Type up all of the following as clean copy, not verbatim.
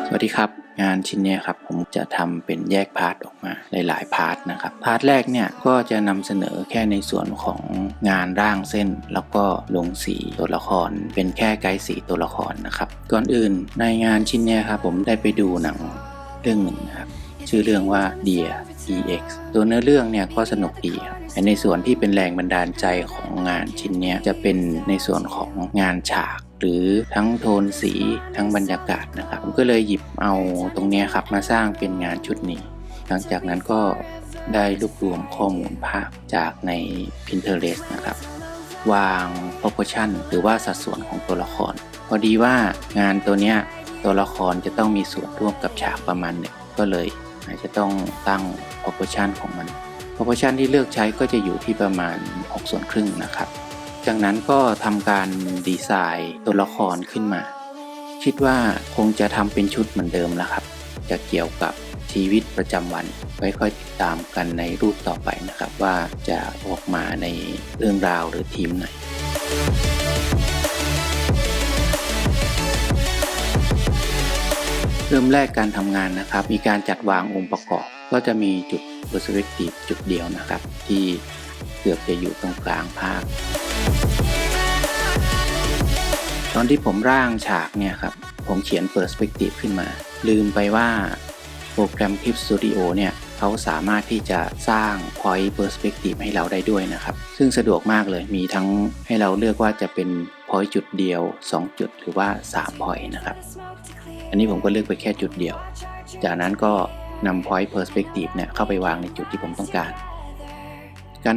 สวัสดีครับงานชิ้นนี้ครับผมจะทำเป็นแยกพาร์ทออกมาหลายๆพาร์ทนะครับพาร์ทแรกเนี่ยก็จะนำเสนอแค่ในส่วนของงานร่างเส้นแล้วก็ลงสีตัวละครเป็นแค่ไกด์สีตัวละครนะครับก่อนอื่นในงานชิ้นนี้ครับผมได้ไปดูหนังเรื่องหนึ่งนะครับชื่อเรื่องว่า Dear EX ตัวเนื้อเรื่องเนี่ยก็สนุกดีครับแต่ในส่วนที่เป็นแรงบันดาลใจของงานชิ้นนี้จะเป็นในส่วนของงานฉากหรือทั้งโทนสีทั้งบรรยากาศนะครับผมก็เลยหยิบเอาตรงนี้ครับมาสร้างเป็นงานชุดนี้หลังจากนั้นก็ได้รวบรวมข้อมูลภาพจากใน Pinterest นะครับวาง proportion หรือว่าสัดส่วนของตัวละครพอดีว่างานตัวนี้ตัวละครจะต้องมีส่วนร่วมกับฉากประมาณหนึ่งก็เลยอาจจะต้องตั้ง proportion ของมัน proportion ที่เลือกใช้ก็จะอยู่ที่ประมาณ6 ส่วนครึ่งนะครับจากนั้นก็ทำการดีไซน์ตัวละครขึ้นมาคิดว่าคงจะทำเป็นชุดเหมือนเดิมแล้วครับจะเกี่ยวกับชีวิตประจำวันไว้ค่อยติดตามกันในรูปต่อไปนะครับว่าจะออกมาในเรื่องราวหรือทีมไหนเริ่มแรกการทำงานนะครับมีการจัดวางองค์ประกอบก็จะมีจุด perspective จุดเดียวนะครับที่เกือบจะอยู่ตรงกลางภาพตอนที่ผมร่างฉากเนี่ยครับผมเขียน perspective ขึ้นมาลืมไปว่าโปรแกรม Clip Studio เนี่ยเขาสามารถที่จะสร้าง point perspective ให้เราได้ด้วยนะครับซึ่งสะดวกมากเลยมีทั้งให้เราเลือกว่าจะเป็น point จุดเดียว2 จุดหรือว่า3 point นะครับอันนี้ผมก็เลือกไปแค่จุดเดียวจากนั้นก็นำ point perspective เนี่ยเข้าไปวางในจุดที่ผมต้องการ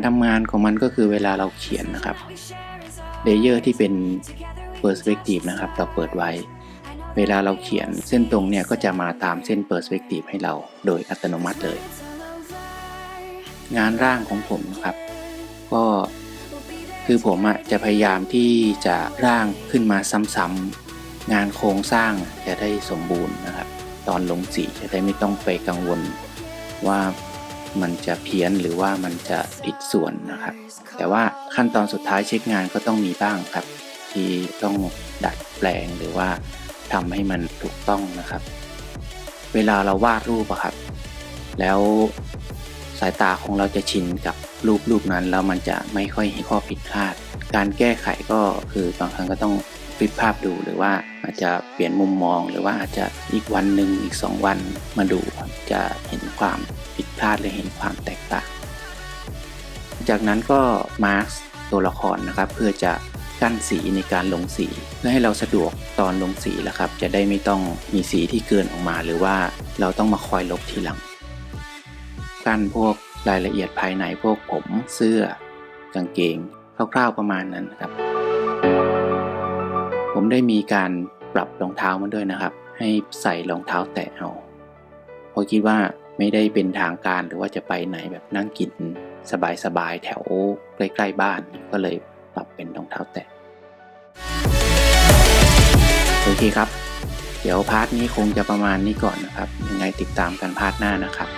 ทำงานของมันก็คือเวลาเราเขียนนะครับเลเยอร์ที่เป็น perspective นะครับเราเปิดไว้เวลาเราเขียนเส้นตรงเนี่ยก็จะมาตามเส้น perspective ให้เราโดยอัตโนมัติเลยงานร่างของผมครับก็คือผมจะพยายามที่จะร่างขึ้นมาซ้ำๆงานโครงสร้างจะได้สมบูรณ์นะครับตอนลงสีจะได้ไม่ต้องไปกังวลว่ามันจะเพี้ยนหรือว่ามันจะผิดส่วนนะครับแต่ว่าขั้นตอนสุดท้ายเช็คงานก็ต้องมีบ้างครับที่ต้องดัดแปลงหรือว่าทำให้มันถูกต้องนะครับเวลาเราวาดรูปครับแล้วสายตาของเราจะชินกับรูปนั้นแล้วมันจะไม่ค่อยเห็นข้อผิดพลาดการแก้ไขก็คือบางครั้งก็ต้องฟลิปภาพดูหรือว่าอาจจะเปลี่ยนมุมมองหรือว่าอาจจะอีกวันหนึ่งอีก2 วันมาดูจะเห็นความผิดพลาดหรือเห็นความแตกต่างจากนั้นก็มาร์คตัวละครนะครับเพื่อจะกั้นสีในการลงสีเพื่อให้เราสะดวกตอนลงสีแล้วครับจะได้ไม่ต้องมีสีที่เกินออกมาหรือว่าเราต้องมาคอยลบทีหลังกั้นพวกรายละเอียดภายในพวกผมเสื้อกางเกงคร่าวๆประมาณนั้นครับผมได้มีการปรับรองเท้ามาด้วยนะครับให้ใส่รองเท้าแตะเอาเพราะคิดว่าไม่ได้เป็นทางการหรือว่าจะไปไหนแบบนั่งกินสบายๆแถวใกล้ๆบ้านก็เลยปรับเป็นรองเท้าแตะโอเคครับเดี๋ยวพาร์ทนี้คงจะประมาณนี้ก่อนนะครับยังไงติดตามกันพาร์ทหน้านะครับ